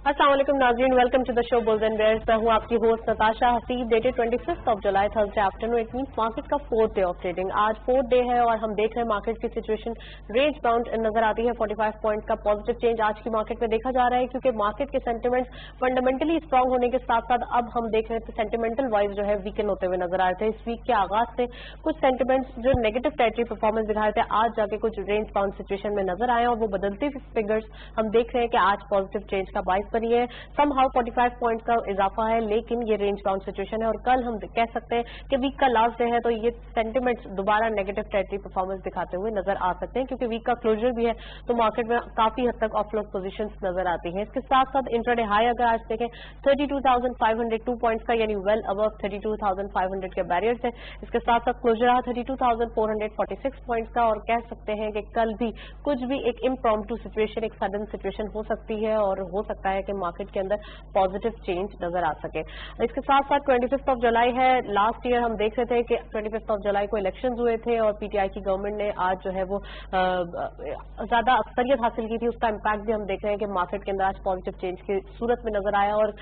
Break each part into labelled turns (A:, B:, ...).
A: अस्सलाम वालेकुम नाज़रीन, welcome to the show bulls and bears. मैं हूँ आपकी host Natasha Haseeb. Dated 25 of July Thursday afternoon. It means market का 4th डे ऑफ ट्रेडिंग। आज 4th डे है और हम देख रहे हैं मार्केट की सिचुएशन रेंज बाउंड नजर आती है। 45 पॉइंट का पॉजिटिव चेंज आज की मार्केट में देखा जा रहा है, क्योंकि मार्केट के सेंटिमेंट्स फंडामेंटली स्ट्रांग होने के साथ साथ अब हम देख रहे थे सेंटिमेंटल वाइज जो है वीकन होते हुए नजर आ रहे थे। इस वीक के आगाज से कुछ सेंटिमेंट्स जो नेगेटिव टेरिटरी परफॉर्मेंस दिखा रहे थे, आज जाके कुछ रेंज बाउंड सिचुएशन में नजर आए और वो बदलते फिगर्स हम देख रहे हैं कि आज पॉजिटिव चेंज का बाइस बनी है। हाउ 45 पॉइंट का इजाफा है, लेकिन ये रेंज बाउंड सिचुएशन है और कल हम कह सकते हैं कि वीक का लास्ट डे है, तो ये सेंटिमेंट्स दोबारा नेगेटिव टेरिटरी परफॉर्मेंस दिखाते हुए नजर आ सकते हैं, क्योंकि वीक का क्लोजर भी है तो मार्केट में काफी हद तक ऑफलोड पोजीशंस नजर आती हैं। इसके साथ साथ इंट्राडे हाई अगर आज देखें 32,502 पॉइंट्स का, यानी वेल अबव 32,500 के बैरियर्स है। इसके साथ साथ क्लोजर रहा 32,446 पॉइंट्स का और कह सकते हैं कि कल भी कुछ भी एक इम्प्रॉम्प्टू सिचुएशन, एक सडन सिचुएशन हो सकती है और हो सकता है कि मार्केट के अंदर पॉजिटिव चेंज नजर आ सके। इसके साथ साथ 25 ऑफ जुलाई है। लास्ट ईयर हम देख रहे थे कि 25 ऑफ जुलाई को इलेक्शंस हुए थे और पीटीआई की गवर्नमेंट ने आज जो है वो ज्यादा अक्सरियत हासिल की थी। उसका इम्पैक्ट भी हम देख रहे हैं कि मार्केट के अंदर आज पॉजिटिव चेंज की सूरत में नजर आया। और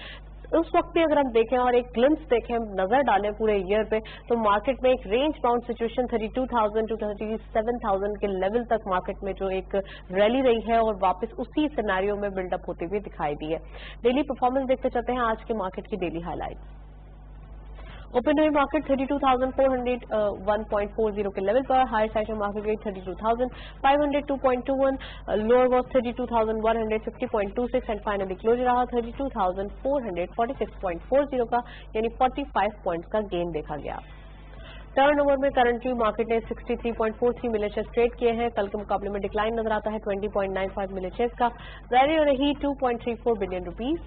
A: उस वक्त भी अगर हम देखें और एक ग्लिम्स देखें, नजर डालें पूरे ईयर पे, तो मार्केट में एक रेंज बाउंड सिचुएशन 32,000 टू 37,000 के लेवल तक मार्केट में जो एक रैली रही है और वापस उसी सिनेरियो में बिल्डअप होते हुए दिखाई दी है। डेली परफॉर्मेंस देखते चलते हैं आज के मार्केट की डेली हाईलाइट। ओपन हुई मार्केट 32,401.40 के लेवल पर, हायर सेशन मार्केट गई 32,502.21, lower was 32,150.26 and finally closure रहा 32,446.40 का, यानी 45 पॉइंट्स का गेन देखा गया। टर्नओवर में करंटली मार्केट ने 63.43 मिलियन शेयर्स ट्रेड किए हैं। कल के मुकाबले में डिक्लाइन नजर आता है 20.95 मिलियन शेयर्स का। वैल्यू रही 2.34 बिलियन रुपीज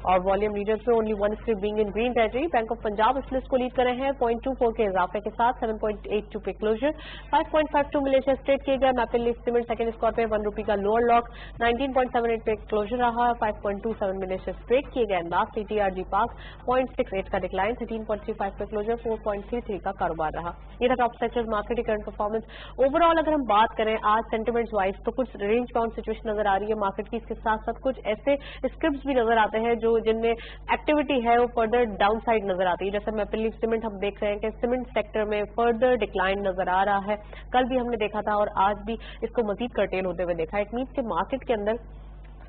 A: और वॉल्यूम लीडर्स में only one script being in green territory. Bank of Punjab इस लिस्ट को लीड कर रहे हैं 0.24 के इजाफे के साथ 7.82 पे क्लोजर। 5.52 मिलियन शेयर्स ट्रेड किए गए। Maple leaf cement second score पे 1 रुपी का लोअर लॉक 19.78 पे क्लोजर रहा। 5.27 मिलियन शेयर्स ट्रेड किए गए। लास्ट टीआरजी पार्क 0.68 का डिक्लाइन 13.35 पे क्लोजर 4.33 का कारोबार रहा। ये था टॉप सेक्टर्स मार्केट की करंट परफॉर्मेंस। ओवरऑल अगर हम बात करें आज सेंटिमेंट्स वाइज, तो कुछ रेंज बाउंड सिचुएशन नजर आ रही है मार्केट की। इसके साथ साथ कुछ ऐसे स्क्रिप्ट्स भी नजर आते हैं जो जिनमें एक्टिविटी है वो फर्दर डाउन साइड नजर आती है। जैसे मैपल लीफ सीमेंट हम देख रहे हैं कि सीमेंट सेक्टर में फर्दर डिक्लाइन नजर आ रहा है। कल भी हमने देखा था और आज भी इसको मजीद कर्टेल होते हुए देखा। इट मीन्स कि मार्केट के अंदर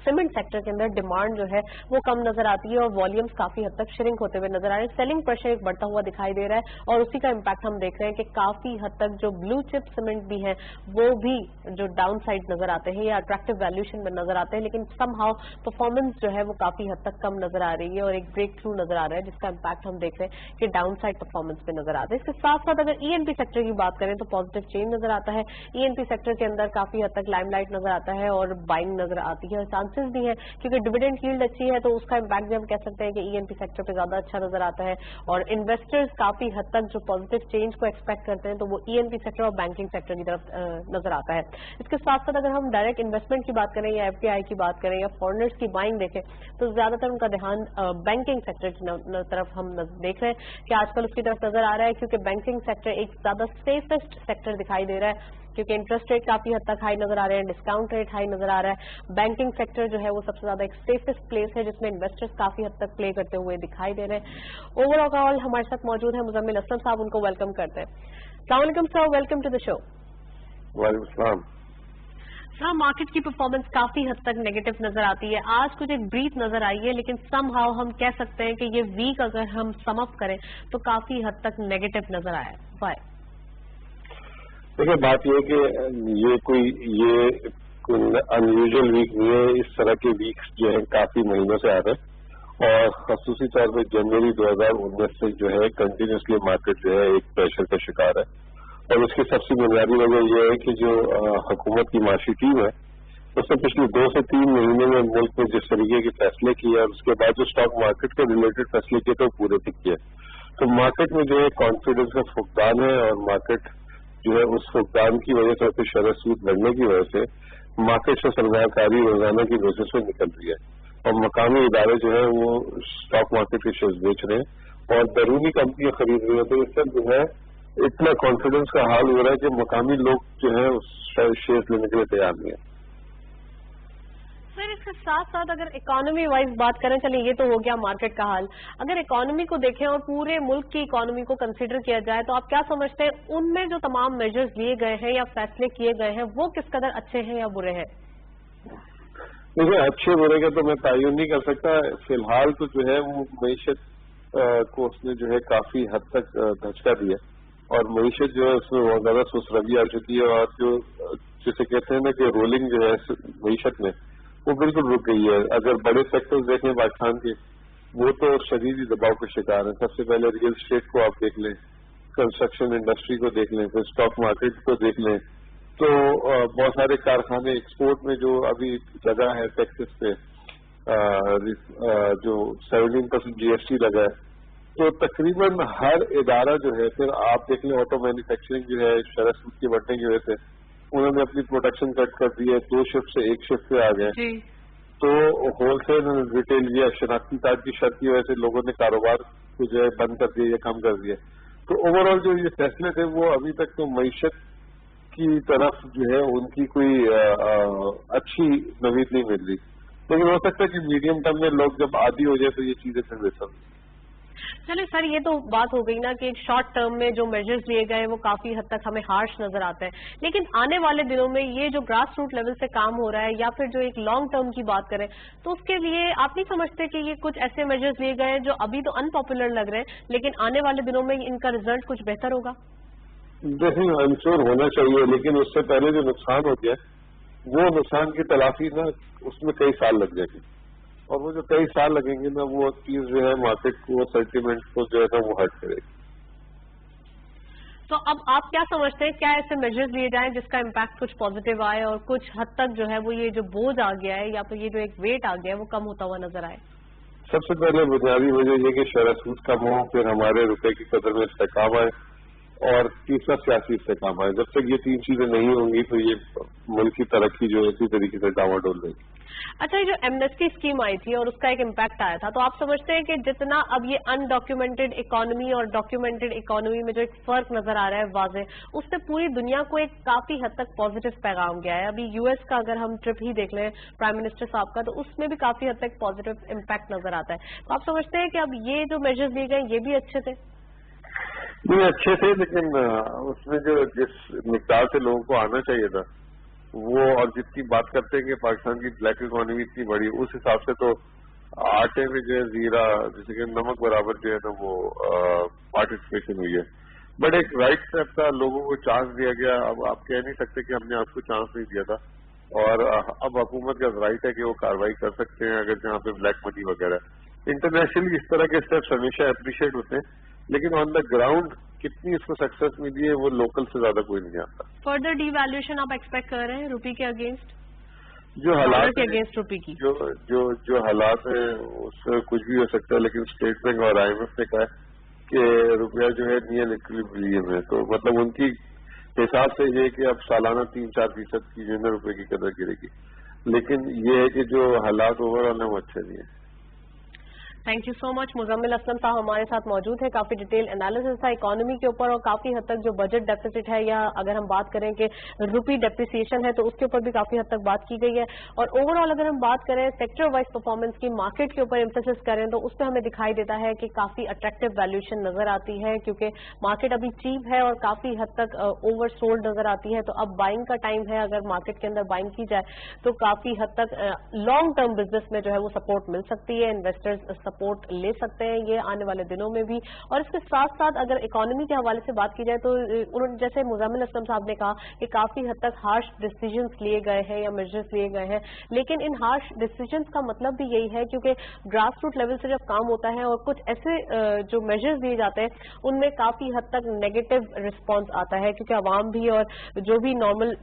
A: सीमेंट सेक्टर के अंदर डिमांड जो है वो कम नजर आती है और वॉल्यूम्स काफी हद तक श्रिंक होते हुए नजर आ रहे हैं। सेलिंग प्रेशर एक बढ़ता हुआ दिखाई दे रहा है और उसी का इम्पैक्ट हम देख रहे हैं कि काफी हद तक जो ब्लू चिप सीमेंट भी है वो भी जो डाउन साइड नजर आते हैं या अट्रैक्टिव वैल्यूएशन में नजर आते हैं, लेकिन समहाउ परफॉर्मेंस जो है वो काफी हद तक कम नजर आ रही है और एक ब्रेक थ्रू नजर आ रहा है, जिसका इम्पैक्ट हम देख रहे हैं कि डाउन साइड परफॉर्मेंस में नजर आता है। इसके साथ साथ अगर ईएनपी सेक्टर की बात करें तो पॉजिटिव चेंज नजर आता है। ईएनपी सेक्टर के अंदर काफी हद तक लाइमलाइट नजर आता है और बाइंग नजर आती है और चांसेस भी है, क्योंकि डिविडेंड यील्ड अच्छी है तो उसका इम्पैक्ट भी हम कह सकते हैं कि ईएनपी सेक्टर पे ज्यादा अच्छा नजर आता है और इन्वेस्टर्स काफी हद तक जो पॉजिटिव चेंज को एक्सपेक्ट करते हैं तो वो ईएनपी सेक्टर और बैंकिंग सेक्टर की तरफ नजर आता है। इसके साथ साथ अगर हम डायरेक्ट इन्वेस्टमेंट की बात करें या एफडीआई की बात करें या फॉरेनर्स की बाइंग देखें तो ज्यादातर उनका ध्यान बैंकिंग सेक्टर की तरफ हम देख रहे हैं कि आजकल उसकी तरफ नजर आ रहा है, क्योंकि बैंकिंग सेक्टर एक ज्यादा सेफेस्ट सेक्टर दिखाई दे रहा है, क्योंकि इंटरेस्ट रेट काफी हद तक हाई नजर आ रहे हैं, डिस्काउंट रेट हाई नजर आ रहा है। बैंकिंग सेक्टर जो है वो सबसे ज्यादा एक सेफेस्ट प्लेस है जिसमें इन्वेस्टर्स काफी हद तक प्ले करते हुए दिखाई दे रहे हैं। ओवरऑल हमारे साथ मौजूद है मुजम्मिल असलम साहब, उनको वेलकम करते हैं। अस्सलाम वालेकुम sir, welcome to the show.
B: वालेकुम सलाम।
A: सर, मार्केट की परफॉर्मेंस काफी हद तक नेगेटिव नजर आती है। आज कुछ एक ब्रीथ नजर आई है, लेकिन समहाउ हम कह सकते हैं कि ये वीक अगर हम सम अप करें तो काफी हद तक नेगेटिव नजर आया है। वाई?
B: देखिए, बात ये है कि ये कोई अनयूजुअल वीक नहीं है। इस तरह के वीक्स जो है काफी महीनों से आ रहे हैं और खसूसी तौर पर जनवरी 2019 से जो है कंटिन्यूसली मार्केट जो है एक प्रेशर का शिकार है और उसकी सबसे बुनियादी वजह यह है कि जो हुकूमत की माशी टीम है उसने पिछले 2 से 3 महीने में मुल्क में जिस तरीके के फैसले किए और उसके बाद जो स्टॉक मार्केट के रिलेटेड फैसले किए तो पूरे ठीक किए, तो मार्केट में जो है कॉन्फिडेंस का फुकदान है और मार्केट जो है उस फुकदान की वजह से फिर शरह सूद बढ़ने की वजह से मार्केट से सरमायाकारी रोजाना की बेसिस पे निकल रही है और मकामी इदारे जो है वो स्टॉक मार्केट के शेयर बेच रहे हैं और बैरूनी कंपनियां खरीद रही है। तो इससे जो है इतना कॉन्फिडेंस का हाल हो रहा है कि मकामी लोग जो है उस शेयर लेने के लिए तैयार नहीं है।
A: सर इसके साथ साथ अगर इकोनॉमी वाइज बात करें, चलिए ये तो हो गया मार्केट का हाल, अगर इकोनॉमी को देखें और पूरे मुल्क की इकोनॉमी को कंसीडर किया जाए तो आप क्या समझते हैं उनमें जो तमाम मेजर्स लिए गए हैं या फैसले किए गए हैं वो किस कदर अच्छे हैं या बुरे हैं?
B: देखिए, अच्छे बुरे का तो मैं तयन नहीं कर सकता। फिलहाल तो जो है वो मईशत को उसने जो है काफी हद तक धचका दिया और मईशत जो है उसमें बहुत ज्यादा सुसरवी आ चुकी है और जो जिसे कहते हैं ना कि रोलिंग जो है मईशत में वो बिल्कुल रुक गई है। अगर बड़े सेक्टर्स देखें पाकिस्तान के, वो तो शदीदी दबाव के शिकार हैं। सबसे पहले रियल एस्टेट को आप देख लें, कंस्ट्रक्शन इंडस्ट्री को देख लें, फिर स्टॉक मार्केट को देख लें, तो बहुत सारे कारखाने एक्सपोर्ट में जो अभी जगह है टैक्सेस पे जो 17% GST लगा है, तो तकरीबन हर इदारा जो है, फिर आप देख लें ऑटो मैन्युफैक्चरिंग जो है शरह सूद की बढ़ने की वजह से उन्होंने अपनी प्रोडक्शन कट कर दी है, 2 शिफ्ट से 1 शिफ्ट पे आ गए। तो होलसेल रिटेल या शनाख्ती कार्ड की शर्त की वजह से लोगों ने कारोबार को जो है बंद कर दिया या कम कर दिया। तो ओवरऑल जो ये फैसले थे वो अभी तक तो मईशत की तरफ जो है उनकी कोई अच्छी नवीद नहीं मिल रही, लेकिन हो सकता है कि मीडियम टर्म में लोग जब आदी हो जाए तो ये चीजें फिर बेहतर।
A: चलिए सर, ये तो बात हो गई ना कि एक शॉर्ट टर्म में जो मेजर्स लिए गए वो काफी हद तक हमें हार्श नजर आते हैं, लेकिन आने वाले दिनों में ये जो ग्रास रूट लेवल से काम हो रहा है या फिर जो एक लॉन्ग टर्म की बात करें तो उसके लिए आप नहीं समझते कि ये कुछ ऐसे मेजर्स लिए गए हैं जो अभी तो अनपॉपुलर लग रहे हैं लेकिन आने वाले दिनों में इनका रिजल्ट कुछ बेहतर होगा?
B: देखिए, इंश्योर होना चाहिए, लेकिन उससे पहले जो नुकसान हो गया वो नुकसान की तलाफी ना उसमें कई साल लग जाएगी और वो जो कई साल लगेंगे ना वो चीज जो है मार्केट को सेंटीमेंट को जो है ना वो हर्ट करेगी।
A: तो अब आप क्या समझते हैं, क्या ऐसे मेजर्स लिए जाएं जिसका इम्पैक्ट कुछ पॉजिटिव आए और कुछ हद तक जो है वो ये जो बोझ आ गया है या फिर ये जो एक वेट आ गया है वो कम होता हुआ नजर आए?
B: सबसे पहले बुनियादी वजह ये कि शरह सूद कम हो, फिर हमारे रुपए की कदर में इस्तेकाम आए और तीसरा सियासी इस्तेकाम आए। जब तक ये 3 चीजें नहीं होंगी तो ये मुल्क की तरक्की जो है इसी तरीके से डावाडोल रहेगी।
A: अच्छा, ये जो एमनेस्टी स्कीम आई थी और उसका एक इम्पैक्ट आया था, तो आप समझते हैं कि जितना अब ये अनडॉक्यूमेंटेड इकोनॉमी और डॉक्यूमेंटेड इकोनॉमी में जो एक फर्क नजर आ रहा है वाज़े, उससे पूरी दुनिया को एक काफी हद तक पॉजिटिव पैगाम गया है? अभी यूएस का अगर हम ट्रिप ही देख लें प्राइम मिनिस्टर साहब का, तो उसमें भी काफी हद तक पॉजिटिव इम्पैक्ट नजर आता है। तो आप समझते हैं कि अब ये जो मेजर्स लिए गए ये भी अच्छे थे?
B: नहीं, अच्छे थे, लेकिन उसमें जो जिस मिकदार से लोगों को आना चाहिए था वो, और जितनी बात करते हैं कि पाकिस्तान की ब्लैक इकोनॉमी इतनी बड़ी, उस हिसाब से तो आटे में जो है जीरा जैसे कि नमक बराबर जो है ना वो पार्टिसिपेशन हुई है। बट एक राइट स्टेप था, लोगों को चांस दिया गया। अब आप कह नहीं सकते कि हमने आपको चांस नहीं दिया था और अब हुकूमत का राइट है कि वो कार्रवाई कर सकते हैं अगर जहाँ पे ब्लैक मनी वगैरह। इंटरनेशनली इस तरह के स्टेप्स हमेशा अप्रिशिएट होते हैं, लेकिन ऑन द ग्राउंड कितनी इसको सक्सेस मिली है वो लोकल से ज्यादा कोई नहीं जानता।
A: फर्दर डीवैल्यूएशन आप एक्सपेक्ट कर रहे हैं रुपये के अगेंस्ट?
B: जो हालात
A: के अगेंस्ट रुपये की
B: जो हालात हैं उससे कुछ भी हो सकता है, लेकिन स्टेट बैंक और IMF ने कहा है कि रुपया जो है नियर इक्विलिब्रियम है, तो मतलब उनकी हिसाब से ये कि अब सालाना 3-4% की जो है रुपये की कदर गिरेगी, लेकिन ये है कि जो हालात ओवरऑल है वो अच्छे नहीं है।
A: Thank you so much. Muzammil Aslam साहब हमारे साथ मौजूद है। काफी डिटेल एनालिसिस था इकोनॉमी के ऊपर और काफी हद तक जो बजट डेफिसिट है या अगर हम बात करें कि रुपी डेप्रिसिएशन है तो उसके ऊपर भी काफी हद तक बात की गई है। और ओवरऑल अगर हम बात करें सेक्टर वाइज परफॉर्मेंस की, मार्केट के ऊपर एम्फेसिस करें तो उसमें हमें दिखाई देता है कि काफी अट्रैक्टिव वैल्यूएशन नजर आती है क्योंकि मार्केट अभी चीप है और काफी हद तक ओवर सोल्ड नजर आती है। तो अब बाइंग का टाइम है, अगर मार्केट के अंदर बाइंग की जाए तो काफी हद तक लॉन्ग टर्म बिजनेस में जो है वो सपोर्ट मिल सकती है, इन्वेस्टर्स सपोर्ट ले सकते हैं ये आने वाले दिनों में भी। और इसके साथ साथ अगर इकोनॉमी के हवाले से बात की जाए तो उन्होंने जैसे मुजम्मिल असलम साहब ने कहा कि काफी हद तक हार्श डिसीजंस लिए गए हैं या मेजर्स लिए गए हैं, लेकिन इन हार्श डिसीजंस का मतलब भी यही है क्योंकि ग्रास रूट लेवल से जब काम होता है और कुछ ऐसे जो मेजर्स दिए जाते हैं उनमें काफी हद तक नेगेटिव रिस्पॉन्स आता है क्योंकि आवाम भी और जो भी नॉर्मल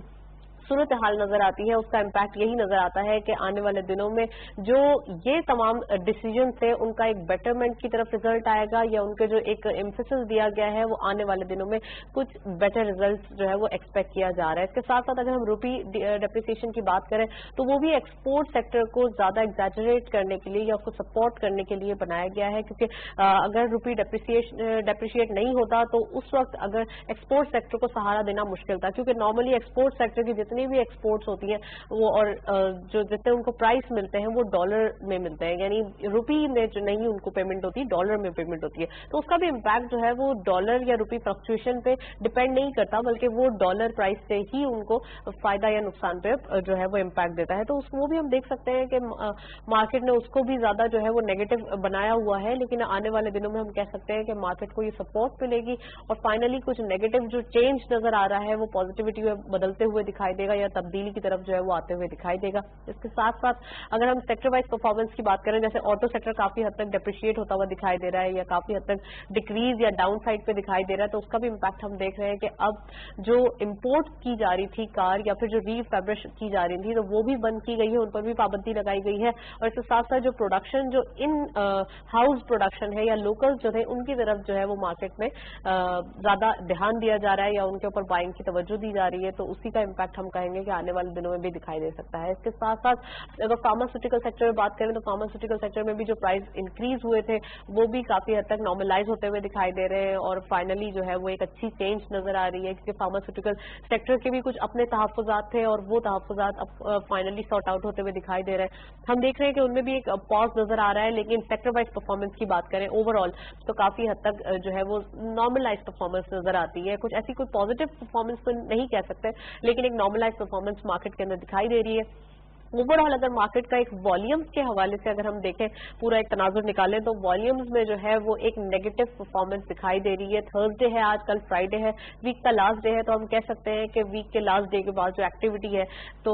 A: सूरत हाल नजर आती है उसका इम्पैक्ट यही नजर आता है कि आने वाले दिनों में जो ये तमाम डिसीजन थे उनका एक बेटरमेंट की तरफ रिजल्ट आएगा या उनके जो एक एम्फेसिस दिया गया है वो आने वाले दिनों में कुछ बेटर रिजल्ट जो है वो एक्सपेक्ट किया जा रहा है। इसके साथ साथ अगर हम रुपी डेप्रिसिएशन की बात करें तो वो भी एक्सपोर्ट सेक्टर को ज्यादा एग्जैजरेट करने के लिए या उसको सपोर्ट करने के लिए बनाया गया है क्योंकि अगर रुपी डेप्रिशिएट नहीं होता तो उस वक्त अगर एक्सपोर्ट सेक्टर को सहारा देना मुश्किल था क्योंकि नॉर्मली एक्सपोर्ट सेक्टर की जितनी जितनी भी एक्सपोर्ट्स होती हैं वो और जो जितने उनको प्राइस मिलते हैं वो डॉलर में मिलते हैं, यानी रुपी में जो नहीं उनको पेमेंट होती, डॉलर में पेमेंट होती है। तो उसका भी इम्पैक्ट जो है वो डॉलर या रुपी फ्लक्चुएशन पे डिपेंड नहीं करता, बल्कि वो डॉलर प्राइस से ही उनको फायदा या नुकसान पे जो है वो इम्पैक्ट देता है। तो वो भी हम देख सकते हैं कि मार्केट ने उसको भी ज्यादा जो है वो नेगेटिव बनाया हुआ है, लेकिन आने वाले दिनों में हम कह सकते हैं कि मार्केट को ये सपोर्ट मिलेगी और फाइनली कुछ नेगेटिव जो चेंज नजर आ रहा है वो पॉजिटिविटी में बदलते हुए दिखाई देगा या तब्दीली की तरफ जो है वो आते हुए दिखाई देगा। इसके साथ साथ अगर हम सेक्टर वाइज परफॉर्मेंस की बात करें, जैसे ऑटो सेक्टर काफी हद तक डेप्रिशिएट होता हुआ दिखाई दे रहा है या काफी हद तक डिक्रीज या डाउन साइड पे दिखाई दे रहा है, तो उसका भी इम्पैक्ट हम देख रहे हैं कि अब जो इम्पोर्ट की जा रही थी कार या फिर जो रीफैब्रिश की जा रही थी तो वो भी बंद की गई है, उन पर भी पाबंदी लगाई गई है। और इसके साथ साथ जो प्रोडक्शन जो इन हाउस प्रोडक्शन है या लोकल जो है उनकी तरफ जो है वो मार्केट में ज्यादा ध्यान दिया जा रहा है या उनके ऊपर बाइंग की तवज्जो दी जा रही है, तो उसी का इम्पैक्ट हम कहेंगे कि आने वाले दिनों में भी दिखाई दे सकता है। इसके साथ साथ अगर फार्मास्यूटिकल सेक्टर में बात करें तो फार्मास्यूटिकल सेक्टर में भी जो प्राइस इंक्रीज हुए थे वो भी काफी हद तक नॉर्मलाइज होते हुए दिखाई दे रहे हैं और फाइनली जो है वो एक अच्छी चेंज नजर आ रही है, क्योंकि फार्मास्यूटिकल सेक्टर के भी कुछ अपने तहफ्फुज़ात थे और वो तहफ्फुज़ात अब फाइनली सॉर्ट आउट होते हुए दिखाई दे रहे हैं। हम देख रहे हैं कि उनमें भी एक पॉज नजर आ रहा है, लेकिन सेक्टर वाइज परफॉर्मेंस की बात करें ओवरऑल तो काफी हद तक जो है वो नॉर्मलाइज परफॉर्मेंस नजर आती है। कुछ ऐसी कोई पॉजिटिव परफॉर्मेंस तो नहीं कह सकते, लेकिन एक नॉर्मलाइज परफॉर्मेंस मार्केट के अंदर दिखाई दे रही है। ओवरऑल अगर मार्केट का एक वॉल्यूम्स के हवाले से अगर हम देखें, पूरा एक तनाजुर निकालें तो वॉल्यूम्स में जो है वो एक नेगेटिव परफॉर्मेंस दिखाई दे रही है। थर्सडे है आज, कल फ्राइडे है, वीक का लास्ट डे है, तो हम कह सकते हैं कि वीक के लास्ट डे के बाद जो एक्टिविटी है, तो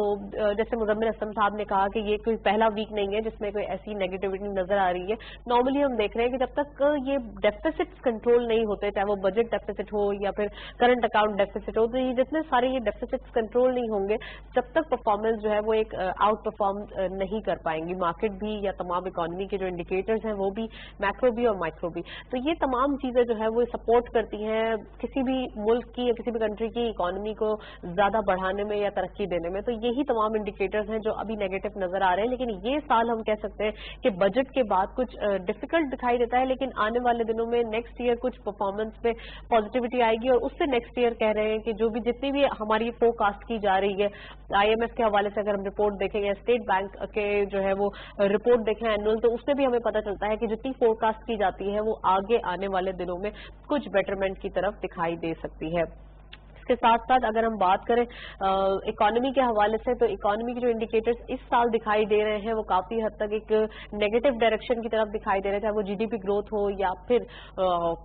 A: जैसे मुज़म्मिल असलम साहब ने कहा कि ये कोई पहला वीक नहीं है जिसमें कोई ऐसी नेगेटिविटी नजर आ रही है। नॉर्मली हम देख रहे हैं कि जब तक ये डेफिसिट्स कंट्रोल नहीं होते, चाहे वो बजट डेफिसिट हो या फिर करंट अकाउंट डेफिसिट हो, तो ये जितने सारे ये डेफिसिट्स कंट्रोल नहीं होंगे जब तक परफॉर्मेंस जो है वो एक आउट परफॉर्म नहीं कर पाएंगी मार्केट भी या तमाम इकोनॉमी के जो इंडिकेटर्स हैं वो भी, मैक्रो भी और माइक्रो भी। तो ये तमाम चीजें जो है वो सपोर्ट करती हैं किसी भी मुल्क की या किसी भी कंट्री की इकोनॉमी को ज्यादा बढ़ाने में या तरक्की देने में। तो यही तमाम इंडिकेटर्स हैं जो अभी नेगेटिव नजर आ रहे हैं, लेकिन ये साल हम कह सकते हैं कि बजट के बाद कुछ डिफिकल्ट दिखाई देता है, लेकिन आने वाले दिनों में नेक्स्ट ईयर कुछ परफॉर्मेंस पे पॉजिटिविटी आएगी और उससे नेक्स्ट ईयर कह रहे हैं कि जो भी जितनी भी हमारी फोरकास्ट की जा रही है, IMF के हवाले से अगर हम रिपोर्ट देखें या स्टेट बैंक के जो है वो रिपोर्ट देखें एनुअल, तो उसमें भी हमें पता चलता है कि जितनी फोरकास्ट की जाती है वो आगे आने वाले दिनों में कुछ बेटरमेंट की तरफ दिखाई दे सकती है। इसके साथ साथ अगर हम बात करें इकोनॉमी के हवाले से, तो इकोनॉमी के जो इंडिकेटर्स इस साल दिखाई दे रहे हैं वो काफी हद तक एक नेगेटिव डायरेक्शन की तरफ दिखाई दे रहे हैं, चाहे वो GDP ग्रोथ हो या फिर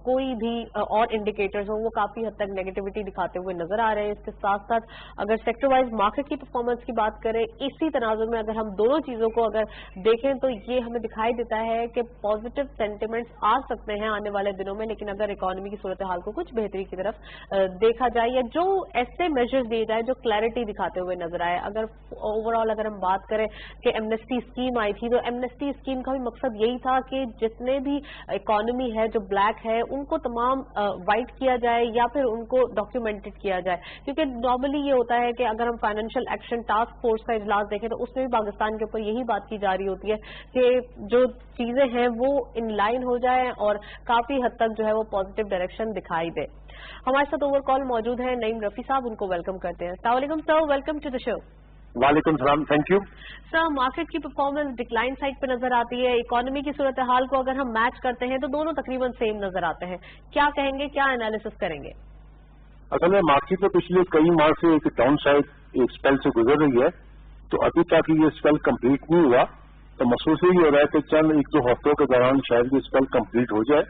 A: कोई भी और इंडिकेटर्स हो, वो काफी हद तक नेगेटिविटी दिखाते हुए नजर आ रहे हैं। इसके साथ साथ अगर सेक्टर वाइज मार्केट की परफॉर्मेंस की बात करें, इसी तनाजुर में अगर हम दोनों चीजों को अगर देखें तो ये हमें दिखाई देता है कि पॉजिटिव सेंटिमेंट्स आ सकते हैं आने वाले दिनों में, लेकिन अगर इकोनॉमी की सूरत हाल को कुछ बेहतरी की तरफ देखा जाए या जो ऐसे मेजर्स दिए जाए जो क्लैरिटी दिखाते हुए नजर आए। अगर ओवरऑल अगर हम बात करें कि एमनेस्टी स्कीम आई थी, तो एमनेस्टी स्कीम का भी मकसद यही था कि जितने भी इकोनॉमी है जो ब्लैक है उनको तमाम वाइट किया जाए या फिर उनको डॉक्यूमेंटेड किया जाए, क्योंकि नॉर्मली ये होता है कि अगर हम फाइनेंशियल एक्शन टास्क फोर्स का इजलास देखें तो उसमें भी पाकिस्तान के ऊपर यही बात की जा रही होती है कि जो चीजें हैं वो इन लाइन हो जाए और काफी हद तक जो है वो पॉजिटिव डायरेक्शन दिखाई दे। हमारे साथ ओवर कॉल मौजूद है नईम रफी साहब, उनको वेलकम करते हैं। अस्सलाम वालेकुम sir, welcome to the show.
B: वालेकुम सलाम, थैंक यू।
A: सर, मार्केट की परफॉर्मेंस डिक्लाइन साइड पे नजर आती है, इकोनॉमी की सूरत हाल को अगर हम मैच करते हैं तो दोनों तकरीबन सेम नजर आते हैं, क्या कहेंगे, क्या एनालिसिस करेंगे?
B: असल में मार्केट में पिछले कई माह से एक डाउन साइड एक स्पेल से गुजर रही है, तो अभी तक ये स्पेल कंप्लीट नहीं हुआ, तो महसूस यही हो रहा है कि चंद एक दो हफ्तों के दौरान शायद ये स्पेल कंप्लीट हो जाए,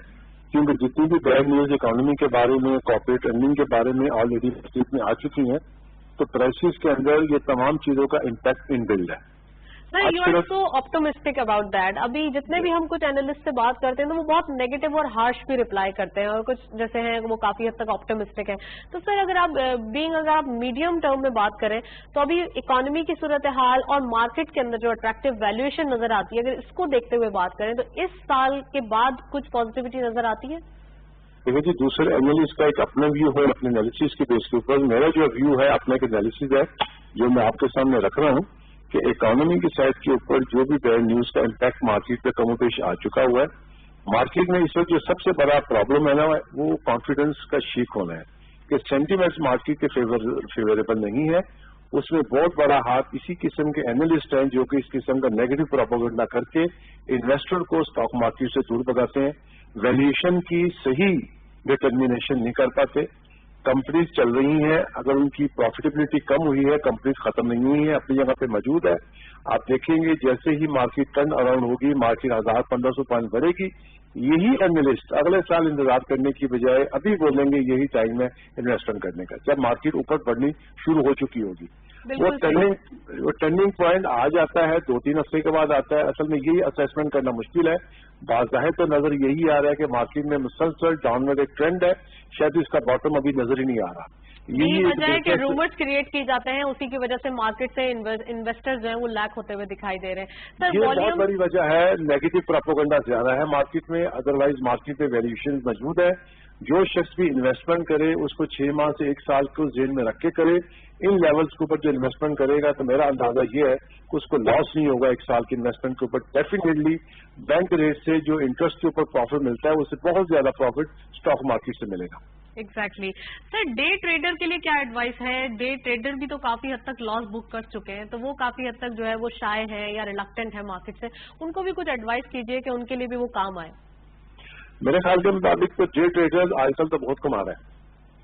B: क्योंकि जितनी भी बैड न्यूज इकोनॉमी के बारे में, कॉर्पोरेट अर्निंग के बारे में ऑलरेडी मार्केट में आ चुकी हैं, तो प्राइसेस के अंदर ये तमाम चीजों का इम्पैक्ट इनबिल्ड है।
A: You are so optimistic about that. अभी जितने भी हम कुछ एनालिस्ट से बात करते हैं तो वो बहुत नेगेटिव और हार्श भी रिप्लाई करते हैं, और कुछ जैसे हैं वो काफी हद तक ऑप्टिमिस्टिक है। तो सर अगर आप मीडियम टर्म में बात करें तो अभी इकोनॉमी की सूरत हाल और मार्केट के अंदर जो अट्रैक्टिव वैल्यूएशन नजर आती है, अगर इसको देखते हुए बात करें तो इस साल के बाद कुछ पॉजिटिविटी नजर आती है?
B: देखिए जी, दूसरे एनालिस्ट का एक अपना व्यू है, अपने एनालिसिस के बेस के ऊपर मेरा जो व्यू है, अपना एक एनालिसिस है जो मैं आपके सामने रख रहा हूँ कि इकोनॉमी की साइड के ऊपर जो भी बैड न्यूज का इम्पैक्ट मार्केट पे कमो पेश आ चुका हुआ है। मार्केट में इस वक्त जो सबसे बड़ा प्रॉब्लम है ना, वो कॉन्फिडेंस का शीक होना है कि सेंटीमेंट्स मार्केट के फेवरेबल नहीं है, اس میں بہت بڑا ہاتھ اسی قسم کے اینالسٹ ہیں جو کہ اس قسم کا نیگیٹو پروپیگنڈا کر کے انویسٹر کو اسٹاک مارکیٹ سے دور بھگاتے ہیں، ویلیویشن کی صحیح ڈٹرمینیشن نہیں کر پاتے. کمپنیز چل رہی ہیں، اگر ان کی پروفیٹیبلٹی کم ہوئی ہے، کمپنیز ختم نہیں ہوئی ہیں، اپنی جگہ پہ موجود ہے. آپ دیکھیں گے جیسے ہی مارکیٹ ٹرن اراؤنڈ ہوگی، مارکیٹ 1500 پوائنٹ بڑھے گی، یہی انالسٹ اگلے سال انتظار کرنے کی بجائے ابھی بولیں گے یہی ٹائم ہے انویسٹمنٹ کرنے کا، جب مارکیٹ اوپر بڑھنی شروع ہو چکی ہوگی. وہ ٹرننگ پوائنٹ آ جاتا ہے 2-3 ہفتے کے بعد آتا ہے. اصل میں یہی اسیسمنٹ کرنا مشکل ہے. بظاہر تو نظر یہی آ رہا ہے کہ مارکیٹ میں مسلسل ڈاؤن ورڈ ایک ٹرینڈ ہے، شاید اس کا باٹم ابھی نظر ہی نہیں آ رہا.
A: یہی وجہ ہے کہ رومرز کریٹ کیے جاتے ہیں، اسی کی وجہ سے مارکیٹ سے انویسٹر جو ہیں وہ لیک ہوتے ہوئے دکھائی دے رہے ہیں.
B: یہ بہت بڑی وجہ ہے، نیگیٹو پروپیگنڈا زیادہ ہے مارکیٹ میں، ادروائز مارکیٹ میں ویلیویشن موجود ہے. جو شخص بھی انویسٹمنٹ کرے اس کو 6 ماہ سے 1 سال کو ذہن میں رکھ کے کرے. ان لیولز کے اوپر جو انویسٹمنٹ کرے گا تو میرا اندازہ یہ ہے کہ اس کو لاس نہیں ہوگا 1 سال کی انویسٹمنٹ کے اوپر. ڈیفینیٹلی بینک ریٹ سے جو انٹرسٹ کے اوپر پروفٹ ملتا ہے اس سے بہت زیادہ پروفٹ اسٹاک مارکیٹ سے ملے گا.
A: ایگزیکٹلی. سر ڈے ٹریڈر کے لیے کیا ایڈوائس ہے؟ ڈے ٹریڈر بھی تو کافی حد تک لاس بک کر چکے ہیں، تو وہ کافی حد تک جو ہے وہ شائع ہے یا ریلکٹنٹ ہے مارکیٹ سے، ان کو بھی کچھ ایڈوائس کیجیے کہ ان کے لیے بھی وہ کام آئے.
B: میرے خیال کے مطابق تو ڈے ٹریڈرز آج کل تو بہت کما رہے ہیں،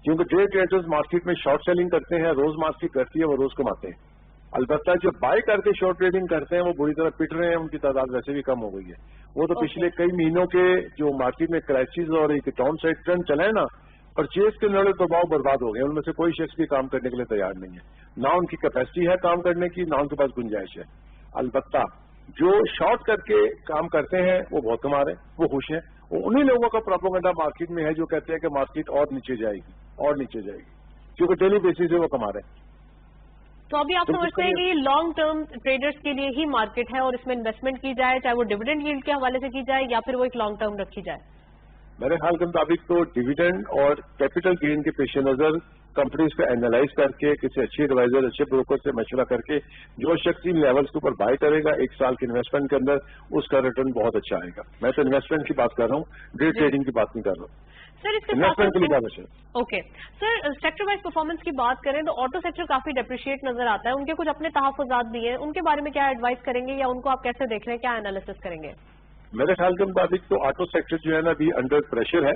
B: کیونکہ ڈے ٹریڈرز مارکیٹ میں شارٹ سیلنگ کرتے ہیں، روز مارکیٹ کرتی ہے، وہ روز کماتے ہیں. البتہ جو بائی کر کے شارٹ ٹریڈنگ کرتے ہیں وہ بری طرح پٹ رہے ہیں، ان کی تعداد ویسے بھی کم ہو گئی ہے. وہ تو پچھلے کئی مہینوں کے جو مارکیٹ میں کرائسس اور ایک ڈاؤن سائڈ ٹرینڈ چلے ہیں نا، پرچیز کے نڑے دباؤ برباد ہو گئے. ان میں سے کوئی شخص بھی کام کرنے کے لیے تیار نہیں ہے، نہ ان کی کیپیسٹی ہے کام کرنے کی، نہ ان کے پاس گنجائش ہے. البتہ جو شارٹ کر کے کام کرتے ہیں وہ بہت کما رہے ہیں، وہ خوش ہیں. انہیں لوگوں کا پروپیگنڈا مارکیٹ میں ہے جو کہتے ہیں کہ مارکیٹ اور نیچے جائے گی اور نیچے جائے گی، کیونکہ ڈیلی بیسس سے وہ کما رہے ہیں.
A: تو ابھی آپ سمجھتے ہیں کہ یہ لانگ ٹرم ٹریڈرز کے لیے ہی مارکیٹ ہے اور اس میں انویسٹمنٹ کی جائے، چاہے وہ ڈیویڈنڈ ییلڈ کے حوالے سے کی جائے یا پھر وہ ایک لانگ ٹرم رکھی جائے؟
B: میرے خیال کے مطابق تو ڈیویڈنڈ اور کیپٹل گین کے پیش نظر کمپنیز کو اینالائز کر کے کسی اچھے ایڈوائزر، اچھے بروکر سے مشورہ کر کے جو شخص ان لیولز کے اوپر بائی کرے گا 1 سال کے انویسٹمنٹ کے اندر اس کا ریٹرن بہت اچھا آئے گا. میں تو انویسٹمنٹ کی بات کر رہا ہوں، ڈے ٹریڈنگ کی بات نہیں کر رہا ہوں.
A: سر اس کے
B: انویسٹمنٹ کے لیے بات ہے.
A: Okay sir, sector wise performance کی بات کریں تو آٹو سیکٹر کافی ڈیپریشیٹ نظر آتا ہے، ان کے کچھ اپنے تحفظات بھی ہیں، ان کے بارے میں کیا ایڈوائز کریں گے یا ان کو آپ کیسے دیکھ رہے ہیں، کیا انالیسس کریں گے؟
B: میرے خیال کے مطابق تو آٹو سیکٹر جو ہے نا ابھی انڈر پریشر ہے،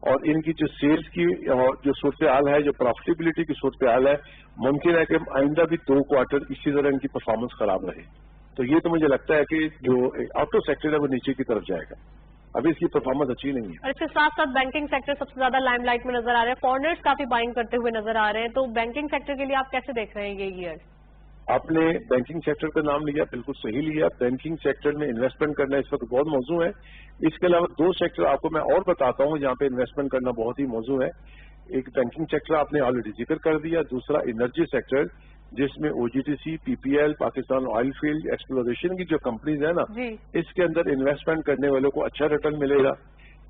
B: اور ان کی جو سیلز کی جو صورتحال ہے، جو پروفیٹیبلٹی کی صورتحال ہے، ممکن ہے کہ آئندہ بھی 2 کوارٹر اسی طرح ان کی پرفارمنس خراب رہے. تو یہ تو مجھے لگتا ہے کہ جو آٹو سیکٹر ہے وہ نیچے کی طرف جائے گا، ابھی اس کی پرفارمنس اچھی نہیں ہے.
A: اور اس کے ساتھ ساتھ بینکنگ سیکٹر سب سے زیادہ لائم لائٹ میں نظر آ رہا ہے، فارنرز کافی بائنگ کرتے ہوئے نظر آ رہے ہیں، تو بینکنگ سیکٹر کے لیے آپ کیسے دیکھ رہے ہیں یہ ایئر؟
B: آپ نے بینکنگ سیکٹر کا نام لیا، بالکل صحیح لیا. بینکنگ سیکٹر میں انویسٹمنٹ کرنا اس وقت بہت موضوع ہے. اس کے علاوہ 2 سیکٹر آپ کو میں اور بتاتا ہوں جہاں پہ انویسٹمنٹ کرنا بہت ہی موضوع ہے. ایک بینکنگ سیکٹر آپ نے آلریڈی ذکر کر دیا، دوسرا انرجی سیکٹر جس میں OGTC، PPL، Pakistan oil field exploration کی جو کمپنیز ہیں نا، اس کے اندر انویسٹمنٹ کرنے والوں کو اچھا ریٹرن ملے گا.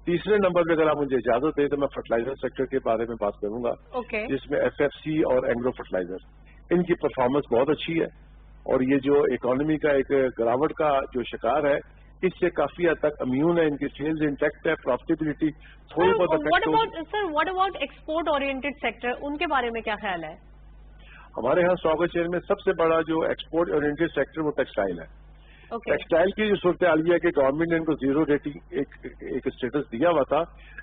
B: تیسرے نمبر پہ اگر آپ مجھے اجازت دیں تو میں فرٹیلائزر سیکٹر کے بارے میں بات کروں گا، جس میں FFC اور اینگلو فرٹیلائزر، ان کی پرفارمنس بہت اچھی ہے. اور یہ جو اکانومی کا ایک گراوٹ کا جو شکار ہے، اس سے کافی حد تک امیون ہے، ان کی سیلز انٹیکٹ ہے، پروفیٹیبلٹی تھوڑی بہت.
A: Sir what about export oriented sector, ان کے بارے میں کیا خیال ہے؟
B: ہمارے ہاں اسٹاک ایکسچینج میں سب سے بڑا جو ایکسپورٹ اورینٹڈ سیکٹر وہ ٹیکسٹائل ہے. ٹیکسٹائل کی جو صورتحال یہ ہے کہ گورنمنٹ نے ان کو 0 ریٹنگ ایک اسٹیٹس دیا ہوا تھا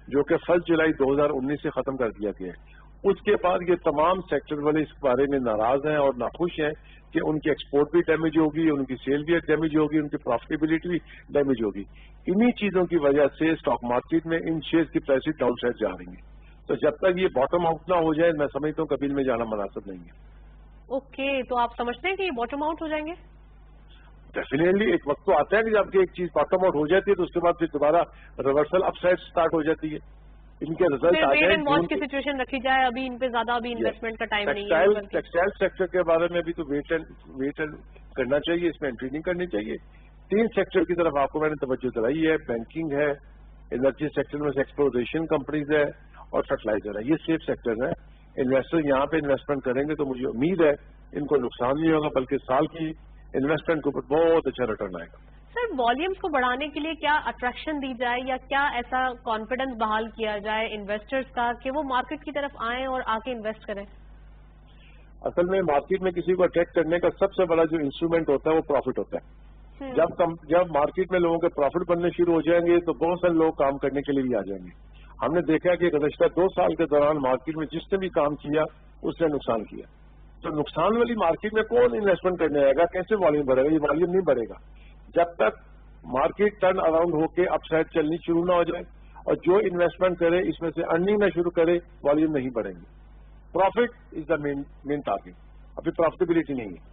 B: جو کہ 1 جولائی 2019 سے ختم کر دیا گیا ہے. اس کے بعد یہ تمام سیکٹر والے اس بارے میں ناراض ہیں اور ناخوش ہیں کہ ان کی ایکسپورٹ بھی ڈیمیج ہوگی، ان کی سیل بھی ڈیمیج ہوگی، ان کی پروفیٹیبلٹی بھی ڈیمیج ہوگی. انہی چیزوں کی وجہ سے اسٹاک مارکیٹ میں ان شیئر کی پرائسز ڈاؤن سائڈ جا رہی ہیں. تو جب تک یہ باٹم آؤٹ نہ ہو جائے میں سمجھتا ہوں کبھی میں جانا مناسب نہیں ہے.
A: اوکے، تو آپ سمجھتے ہیں کہ یہ باٹم آؤٹ ہو جائیں گے؟
B: ڈیفینیٹلی ایک وقت تو آتا ہے کہ جب کہ ایک چیز باٹم آؤٹ ہو جاتی ہے تو اس کے بعد پھر دوبارہ ریورسل اپ سائڈ سٹارٹ ہو جاتی ہے. ان کے رزلٹ آ جائیں،
A: واچ کی سچویشن رکھی جائے، ابھی ان پہ زیادہ ابھی انویسٹمنٹ کا ٹائم نہیں ہے.
B: ٹیکسٹائل سیکٹر کے بارے میں بھی تو ویٹ کرنا چاہیے، اس میں انٹری نہیں کرنی چاہیے. 3 سیکٹر کی طرف آپ کو میں نے توجہ دلائی ہے، بینکنگ ہے، انرجی سیکٹر میں سے ایکسپلوریشن کمپنیز ہے اور فرٹیلائزر ہے. یہ سیف سیکٹر ہیں. انویسٹر یہاں پہ انویسٹمنٹ کریں گے تو مجھے امید ہے ان کو نقصان نہیں ہوگا، بلکہ سال کی انویسٹمنٹ کے اوپر بہت اچھا ریٹرن آئے گا.
A: سر والیومز کو بڑھانے کے لیے کیا اٹریکشن دی جائے یا کیا ایسا کانفیڈنس بحال کیا جائے انویسٹرز کا کہ وہ مارکیٹ کی طرف آئیں اور آ کے انویسٹ کریں؟
C: اصل میں مارکیٹ میں کسی کو اٹریکٹ کرنے کا سب سے بڑا جو انسٹرومنٹ ہوتا ہے وہ پروفٹ ہوتا ہے. جب مارکیٹ میں لوگوں کے پروفٹ بننے شروع ہو جائیں گے تو بہت سارے لوگ کام کرنے کے لیے بھی آ جائیں گے. ہم نے دیکھا کہ گزشتہ 2 سال کے دوران مارکیٹ میں جس نے بھی کام کیا اس نے نقصان کیا. تو نقصان والی مارکیٹ میں کون انویسٹمنٹ کرنے آئے گا؟ کیسے والیوم بڑھے گا؟ یہ والیوم نہیں بڑھے گا جب تک مارکیٹ ٹرن اراؤنڈ ہو کے اپ سائڈ چلنی شروع نہ ہو جائے. اور جو انویسٹمنٹ کرے اس میں سے ارننگ نہ شروع کرے والیوم نہیں بڑھیں گے. پروفٹ از دا مین ٹارگیٹ. ابھی پروفیٹیبلٹی نہیں ہے.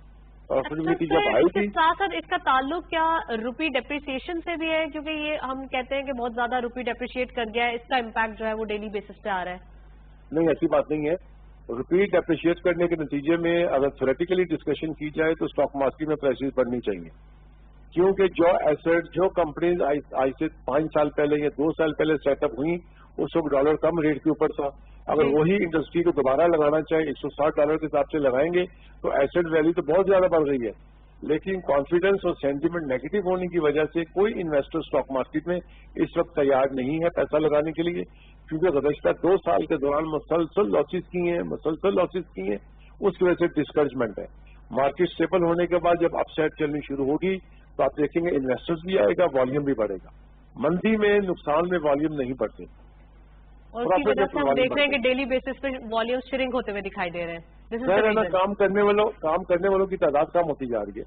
C: پروفیٹیبلٹی جب آئی تھی
A: ساتھ اس کا تعلق کیا روپی ڈیپریسیشن سے بھی ہے؟ کیونکہ یہ ہم کہتے ہیں کہ بہت زیادہ روپی ڈیپریشیٹ کر گیا ہے, اس کا امپیکٹ جو ہے وہ ڈیلی بیسس پہ آ رہا ہے.
C: نہیں, ایسی بات نہیں ہے. روپی ڈیپریشیٹ کرنے کے نتیجے میں اگر تھیوریٹیکلی ڈسکشن کی جائے تو اسٹاک مارکیٹ میں پرائسز بڑھنی چاہیے, کیونکہ جو ایسٹ جو کمپنیز آج سے 5 سال پہلے یا 2 سال پہلے سیٹ اپ ہوئی اس وقت ڈالر کم ریٹ کے اوپر تھا. اگر وہی انڈسٹری کو دوبارہ لگانا چاہے $160 کے حساب سے لگائیں گے تو ایسٹ ویلیو تو بہت زیادہ بڑھ رہی ہے. لیکن کانفیڈنس اور سینٹیمنٹ نیگیٹو ہونے کی وجہ سے کوئی انویسٹر اسٹاک مارکیٹ میں اس وقت تیار نہیں ہے پیسہ لگانے کے لیے, کیونکہ گزشتہ 2 سال کے دوران مسلسل لاسز کی ہیں. اس کی وجہ سے ڈسکریجمنٹ ہے. مارکیٹ اسٹیبل ہونے کے بعد جب اپ سائڈ چلنی شروع ہوگی تو آپ دیکھیں گے انویسٹرز بھی آئے گا, والیوم بھی بڑھے گا. مندی میں نقصان میں والیوم نہیں بڑھتے.
A: اور اس کی وجہ سے ہم دیکھ رہے ہیں کہ ڈیلی بیسس پہ والیوم شرنک ہوتے ہوئے دکھائی دے رہے ہیں.
C: کام کرنے والوں کی تعداد کم ہوتی جا رہی ہے.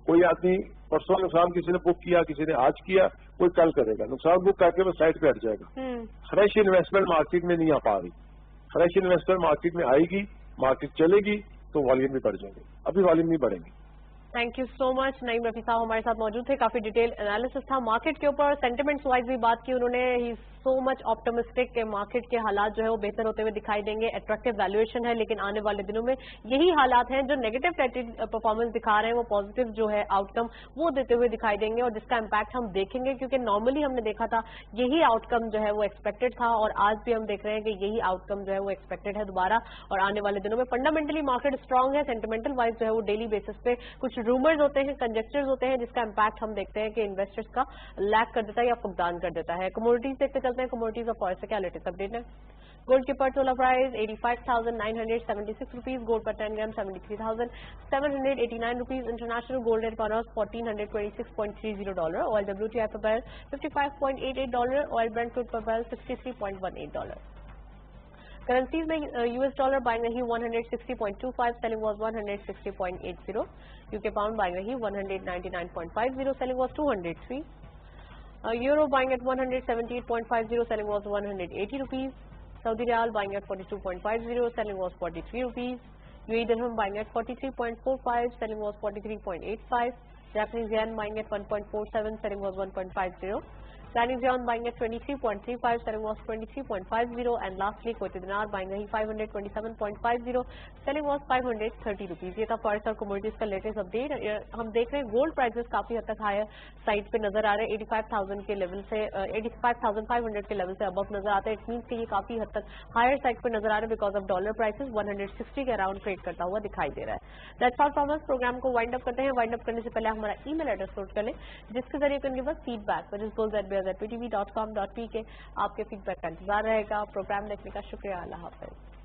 C: کوئی آدمی پرسوں نقصان کسی نے بک کیا, کسی نے آج کیا, کوئی کل کرے گا. نقصان بک کر کے وہ سائٹ پہ ہٹ جائے گا. فریش انویسٹمنٹ مارکیٹ میں نہیں آ پا رہی. فریش انویسٹمنٹ مارکیٹ میں آئے گی, مارکیٹ چلے گی تو والیوم بھی بڑھ جائیں گے. ابھی والیوم نہیں بڑھیں گے.
A: تھینک یو سو مچ. نعیم رفیع صاحب ہمارے ساتھ موجود تھے. کافی ڈیٹیل انالیسس تھا مارکیٹ کے اوپر. سینٹیمنٹس وائز بھی بات کی انہوں نے. ہی سو مچ آپٹمسٹک کہ مارکیٹ کے حالات جو ہے وہ بہتر ہوتے ہوئے دکھائی دیں گے. اٹریکٹیو ویلیویشن ہے, لیکن آنے والے دنوں میں یہی حالات ہیں جو نیگیٹو پرفارمنس دکھا رہے ہیں وہ پازیٹیو جو ہے آؤٹ کم وہ دیتے ہوئے دکھائی دیں گے, اور جس کا امپیکٹ ہم دیکھیں گے, کیونکہ نارملی ہم نے دیکھا تھا یہی آؤٹ کم جو ہے وہ ایکسپیکٹڈ تھا, اور آج بھی ہم دیکھ رہے ہیں کہ یہی آؤٹ کم جو ہے وہ ایکسپیکٹڈ ہے دوبارہ. اور آنے والے دنوں میں فنڈامنٹلی مارکیٹ اسٹرانگ ہے. سینٹیمنٹل وائز جو ہے وہ ڈیلی بیسس پہ کچھ رومرز ہوتے ہیں, کنجیکچرز ہوتے ہیں, جس کا امپیکٹ ہم دیکھتے ہیں کہ انویسٹرز کا لیک کر دیتا ہے یا فقدان کر دیتا ہے. کموڈیٹیز دیکھتے چلتے ہیں. کموڈیٹیز آف فارس سے کیا لیٹسٹ اپڈیٹ ہے؟ گولڈ کے پر تولہ پرائز 85,976 روپیز. گولڈ پر 10 gram 73,789 rupees. International gold rate پر $1,426.30. آئل WTI پر بیرل $55.88. آئل برنٹ کروڈ پر بیرل $63.18. Currencies میں US dollar buying رہی 160.25, selling was 160.80. UK pound buying رہی 199.50, selling was 203. Euro buying at 178.50, selling was 180 rupees. Saudi Riyal buying at 42.50, selling was 43 rupees. UAE dirham buying at 43.45, selling was 43.85. Japanese yen buying at 1.47, selling was 1.50. Chinese yuan buying at 23.35, selling was 23.50. And lastly, Kuwaiti dinar buying rahi 527.50, selling was 530 rupees. یہ تھا فارس اور commodities کا latest update. ہم دیکھ رہے ہیں gold prices کافی حد تک ہائر سائڈ پہ نظر آ رہے ہیں. 85,000 کے لیول سے 85,500 کے لیول سے ابو نظر آتے ہیں. اٹ مینس کہ یہ کافی حد تک ہائر سائڈ پہ نظر آ رہے ہیں بیکاز آف ڈالر پرائسز 160 کے اراؤنڈ ٹریڈ کرتا ہوا دکھائی دے رہا ہے. That's all from us. Program کو وائنڈ اپ کرتے ہیں. وائنڈ اپ کرنے سے پہلے ہمارا ای میل ایڈریس نوٹ کر لیں, جس کے ذریعے کہیں بس فیڈ بیک ptv.com.pk آپ کے فیڈ بیک کا انتظار رہے گا. پروگرام دیکھنے کا شکریہ. اللہ حافظ.